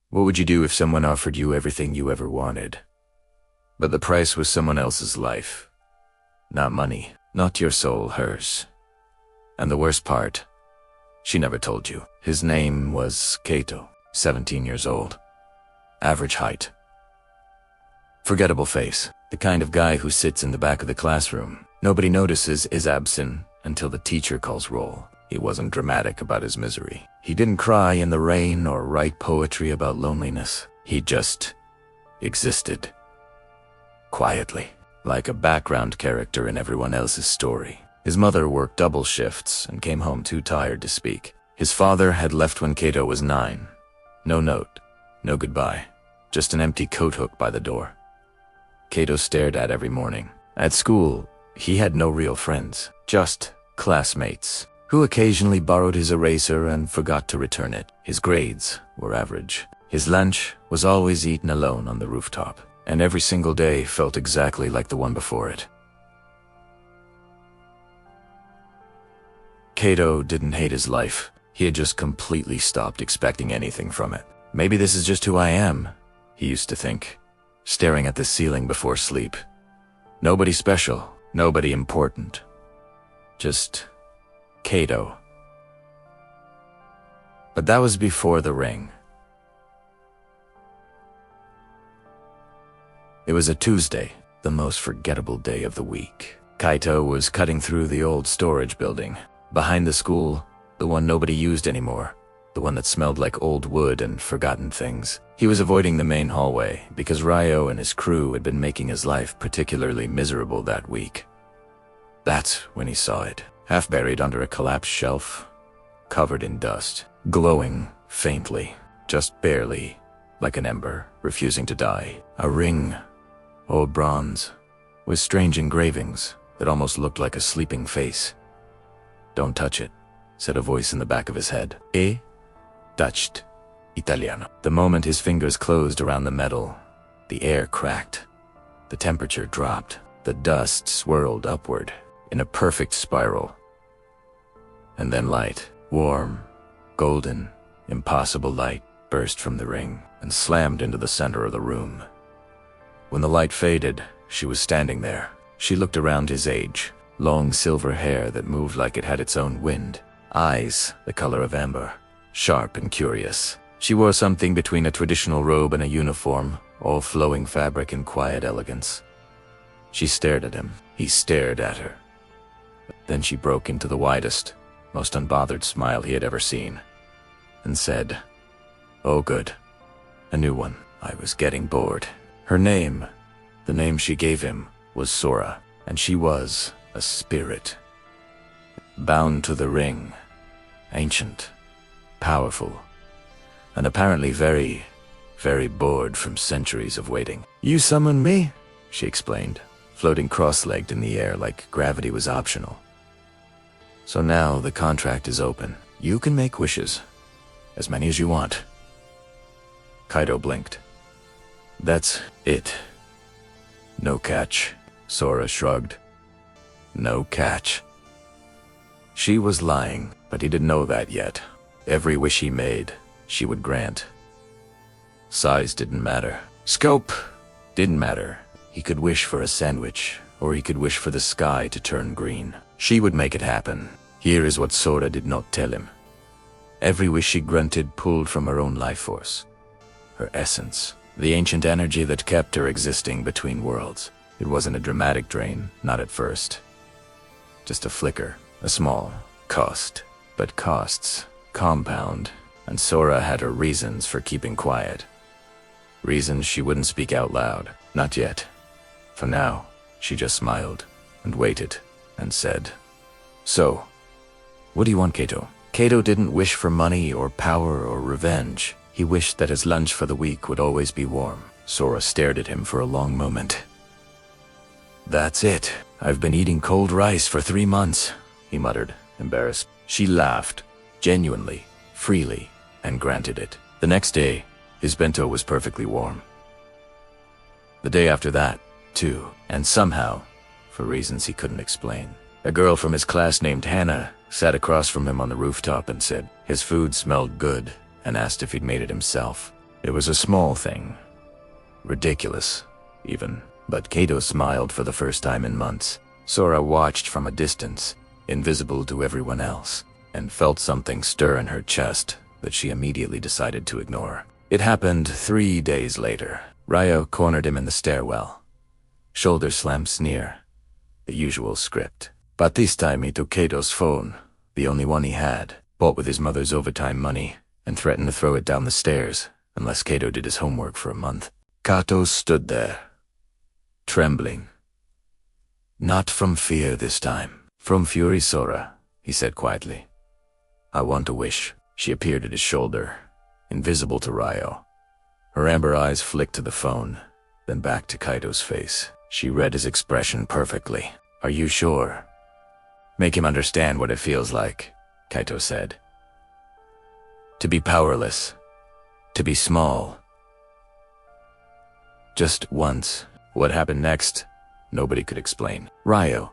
What would you do if someone offered you everything you ever wanted? But the price was someone else's life. Not money, not your soul, hers. And the worst part, she never told you. His name was Kato, 17 years old. Average height. Forgettable face, the kind of guy who sits in the back of the classroom. Nobody notices is absent until the teacher calls roll. He wasn't dramatic about his misery. He didn't cry in the rain or write poetry about loneliness. He just existed. Quietly, like a background character in everyone else's story. His mother worked double shifts and came home too tired to speak. His father had left when Kato was 9. No note, no goodbye, just an empty coat hook by the door. Kato stared at every morning. At school, he had no real friends, just classmates, who occasionally borrowed his eraser and forgot to return it. His grades were average. His lunch was always eaten alone on the rooftop, and every single day felt exactly like the one before it. Kato didn't hate his life. He had just completely stopped expecting anything from it. Maybe this is just who I am, he used to think, staring at the ceiling before sleep. Nobody special, nobody important. Just Kato. But that was before the ring. It was a Tuesday, the most forgettable day of the week. Kaito was cutting through the old storage building. Behind the school, the one nobody used anymore, the one that smelled like old wood and forgotten things. He was avoiding the main hallway because Ryo and his crew had been making his life particularly miserable that week. That's when he saw it, half buried under a collapsed shelf, covered in dust, glowing faintly, just barely, like an ember, refusing to die. A ring, old bronze, with strange engravings that almost looked like a sleeping face. "Don't touch it," said a voice in the back of his head. Touched. Italiano. The moment his fingers closed around the metal, the air cracked. The temperature dropped. The dust swirled upward in a perfect spiral. And then light, warm, golden, impossible light, burst from the ring and slammed into the center of the room. When the light faded, she was standing there. She looked around his age, long silver hair that moved like it had its own wind, eyes the color of amber, sharp and curious. She wore something between a traditional robe and a uniform, all flowing fabric and quiet elegance. She stared at him. He stared at her. Then she broke into the widest, most unbothered smile he had ever seen, and said, "Oh good, a new one." I was getting bored. Her name, the name she gave him, was Sora, and she was a spirit. Bound to the ring, ancient, powerful, and apparently very, very bored from centuries of waiting. "You summoned me?" she explained, floating cross-legged in the air like gravity was optional. "So now the contract is open. You can make wishes, as many as you want." Kaito blinked. "That's it. No catch." Sora shrugged. No catch. She was lying, but he didn't know that yet. Every wish he made, she would grant. Size didn't matter. Scope didn't matter. He could wish for a sandwich, or he could wish for the sky to turn green. She would make it happen. Here is what Sora did not tell him. Every wish she grunted pulled from her own life force. Her essence. The ancient energy that kept her existing between worlds. It wasn't a dramatic drain, not at first. Just a flicker, a small cost. But costs compound, and Sora had her reasons for keeping quiet. Reasons she wouldn't speak out loud. Not yet. For now, she just smiled, and waited, and said, "So, what do you want, Kato?" Kato didn't wish for money or power or revenge. He wished that his lunch for the week would always be warm. Sora stared at him for a long moment. "That's it. I've been eating cold rice for 3 months, he muttered, embarrassed. She laughed, genuinely, freely, and granted it. The next day, his bento was perfectly warm. The day after that, too, and somehow, for reasons he couldn't explain, a girl from his class named Hannah sat across from him on the rooftop and said his food smelled good and asked if he'd made it himself. It was a small thing. Ridiculous, even. But Kato smiled for the first time in months. Sora watched from a distance, invisible to everyone else, and felt something stir in her chest that she immediately decided to ignore. It happened 3 days later. Ryo cornered him in the stairwell. Shoulder slam sneer. The usual script. But this time he took Kato's phone, the only one he had, bought with his mother's overtime money, and threatened to throw it down the stairs unless Kato did his homework for a month. Kato stood there, trembling. Not from fear this time. From fury, Sora, he said quietly. I want a wish. She appeared at his shoulder, invisible to Ryo. Her amber eyes flicked to the phone, then back to Kaito's face. She read his expression perfectly. Are you sure? Make him understand what it feels like, Kaito said. To be powerless. To be small. Just once. What happened next, nobody could explain. Ryo,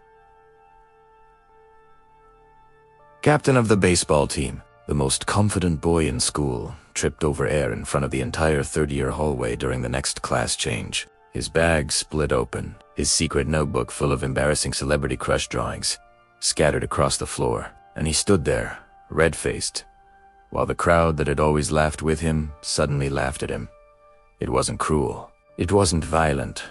captain of the baseball team, the most confident boy in school, tripped over air in front of the entire third-year hallway during the next class change. His bag split open, his secret notebook full of embarrassing celebrity crush drawings scattered across the floor, and he stood there, red-faced, while the crowd that had always laughed with him suddenly laughed at him. It wasn't cruel. It wasn't violent.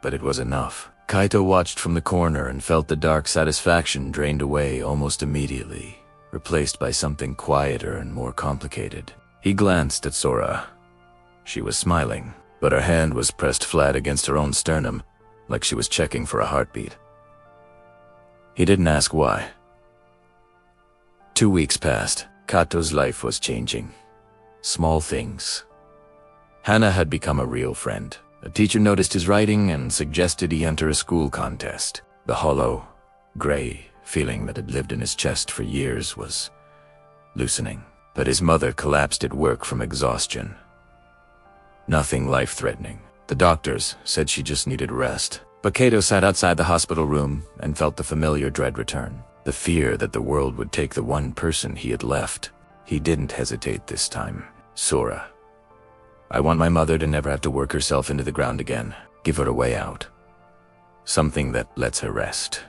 But it was enough. Kaito watched from the corner and felt the dark satisfaction drained away almost immediately, replaced by something quieter and more complicated. He glanced at Sora. She was smiling, but her hand was pressed flat against her own sternum, like she was checking for a heartbeat. He didn't ask why. 2 weeks passed. Kato's life was changing. Small things. Hana had become a real friend. A teacher noticed his writing and suggested he enter a school contest. The hollow, gray feeling that had lived in his chest for years was loosening. But his mother collapsed at work from exhaustion. Nothing life-threatening. The doctors said she just needed rest. But Kaito sat outside the hospital room and felt the familiar dread return. The fear that the world would take the one person he had left. He didn't hesitate this time. Sora, I want my mother to never have to work herself into the ground again. Give her a way out. Something that lets her rest.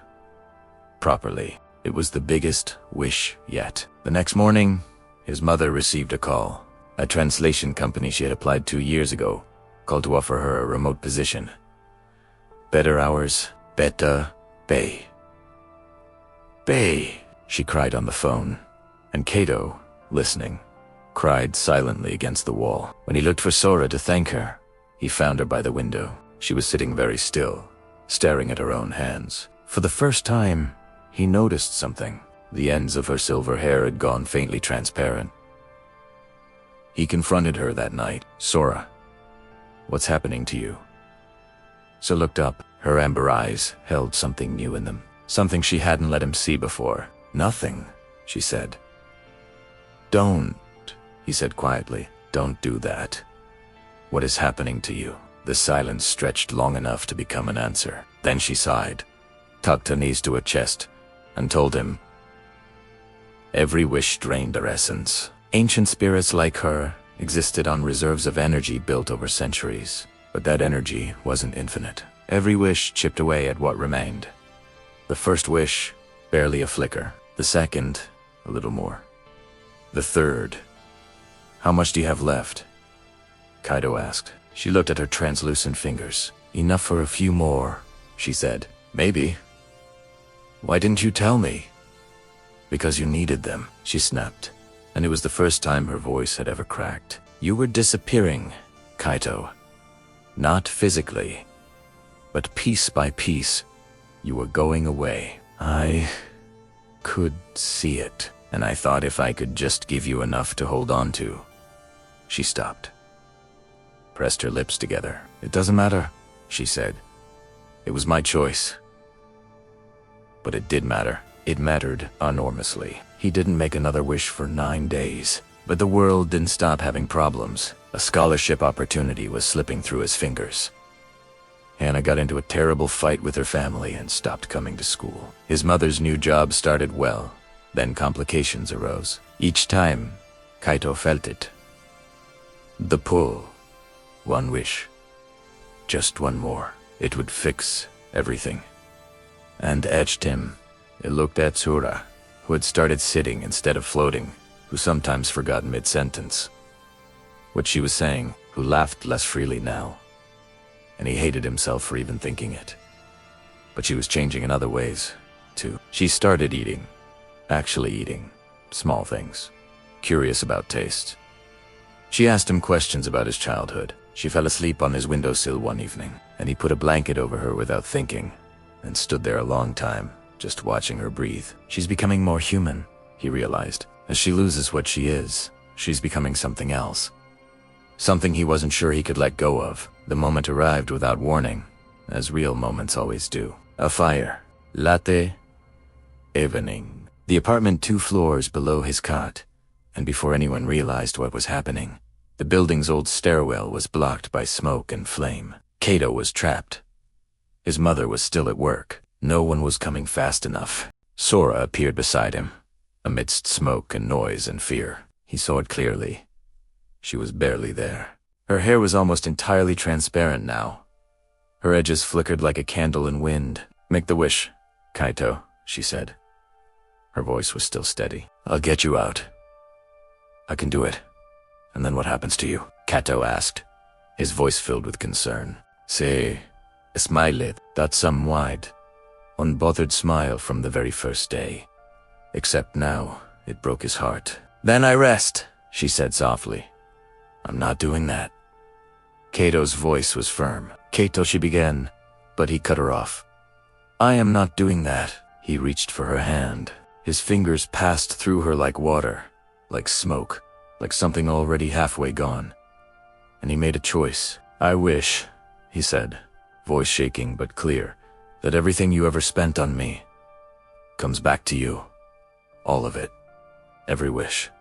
Properly. It was the biggest wish yet. The next morning, his mother received a call. A translation company she had applied 2 years ago called to offer her a remote position. Better hours, better pay. Pay, she cried on the phone, and Kaito, listening, cried silently against the wall. When he looked for Sora to thank her, he found her by the window. She was sitting very still, staring at her own hands. For the first time, he noticed something. The ends of her silver hair had gone faintly transparent. He confronted her that night. Sora, what's happening to you? So looked up. Her amber eyes held something new in them. Something she hadn't let him see before. Nothing, she said. Don't, he said quietly. Don't do that. What is happening to you? The silence stretched long enough to become an answer. Then she sighed, tucked her knees to her chest, and told him. Every wish drained their essence. Ancient spirits like her existed on reserves of energy built over centuries. But that energy wasn't infinite. Every wish chipped away at what remained. The first wish, barely a flicker. The second, a little more. The third. How much do you have left? Kaito asked. She looked at her translucent fingers. Enough for a few more, she said. Maybe. Why didn't you tell me? Because you needed them, she snapped. And it was the first time her voice had ever cracked. You were disappearing, Kaito. Not physically, but piece by piece, you were going away. I could see it, and I thought if I could just give you enough to hold on to. She stopped, pressed her lips together. It doesn't matter, she said. It was my choice. But it did matter. It mattered enormously. He didn't make another wish for 9 days, but the world didn't stop having problems. A scholarship opportunity was slipping through his fingers. Hana got into a terrible fight with her family and stopped coming to school. His mother's new job started well, then complications arose. Each time, Kaito felt it. The pull. One wish. Just one more. It would fix everything. And edged him. It looked at Tsura, who had started sitting instead of floating, who sometimes forgot mid-sentence what she was saying, who laughed less freely now. And he hated himself for even thinking it. But she was changing in other ways, too. She started eating. Actually eating. Small things. Curious about taste. She asked him questions about his childhood. She fell asleep on his windowsill one evening, and he put a blanket over her without thinking, and stood there a long time, just watching her breathe. She's becoming more human, he realized. As she loses what she is, she's becoming something else. Something he wasn't sure he could let go of. The moment arrived without warning, as real moments always do. A fire. Latte. Evening. The apartment 2 floors below his cot, and before anyone realized what was happening, the building's old stairwell was blocked by smoke and flame. Kato was trapped. His mother was still at work. No one was coming fast enough. Sora appeared beside him, amidst smoke and noise and fear. He saw it clearly. She was barely there. Her hair was almost entirely transparent now. Her edges flickered like a candle in wind. "Make the wish, Kaito," she said. Her voice was still steady. "I'll get you out. I can do it." "And then what happens to you?" Kato asked, his voice filled with concern. "Se smiled, that some wide, unbothered smile from the very first day. Except now, it broke his heart. Then I rest," she said softly. "I'm not doing that." Kato's voice was firm. "Kato," she began, but he cut her off. "I am not doing that." He reached for her hand. His fingers passed through her like water, like smoke, like something already halfway gone. And he made a choice. "I wish," he said, voice shaking but clear, "that everything you ever spent on me comes back to you. All of it. Every wish.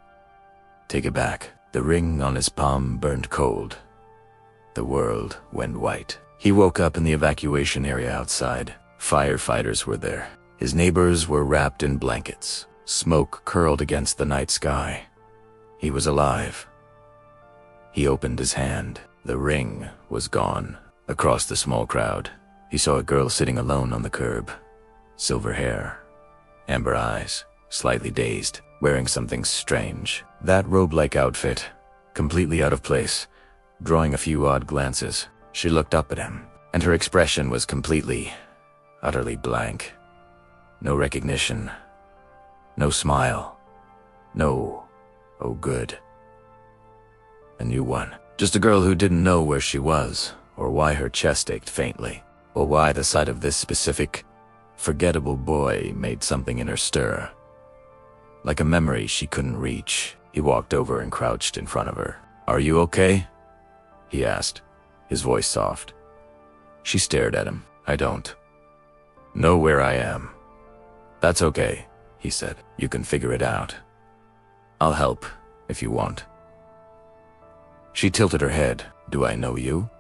Take it back." The ring on his palm burned cold. The world went white. He woke up in the evacuation area outside. Firefighters were there. His neighbors were wrapped in blankets. Smoke curled against the night sky. He was alive. He opened his hand. The ring was gone. Across the small crowd, he saw a girl sitting alone on the curb. Silver hair, amber eyes, slightly dazed, wearing something strange. That robe-like outfit, completely out of place, drawing a few odd glances. She looked up at him, and her expression was completely, utterly blank. No recognition. No smile. No, "oh good." A new one. Just a girl who didn't know where she was, or why her chest ached faintly, or why the sight of this specific, forgettable boy made something in her stir. Like a memory she couldn't reach, he walked over and crouched in front of her. "Are you okay?" he asked, his voice soft. She stared at him. "I don't know where I am." "That's okay," he said. "You can figure it out. I'll help, if you want." She tilted her head. "Do I know you?"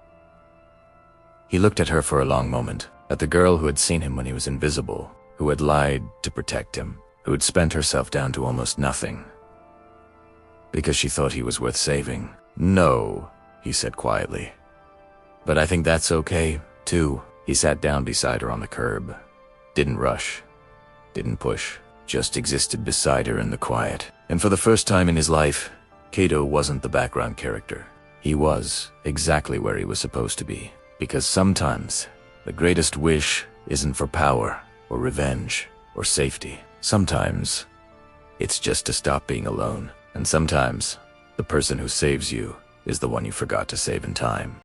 He looked at her for a long moment, at the girl who had seen him when he was invisible, who had lied to protect him, who had spent herself down to almost nothing, because she thought he was worth saving. "No," he said quietly. "But I think that's okay, too." He sat down beside her on the curb. Didn't rush. Didn't push. Just existed beside her in the quiet. And for the first time in his life, Kato wasn't the background character. He was exactly where he was supposed to be. Because sometimes, the greatest wish isn't for power, or revenge, or safety. Sometimes, it's just to stop being alone. And sometimes, the person who saves you is the one you forgot to save in time.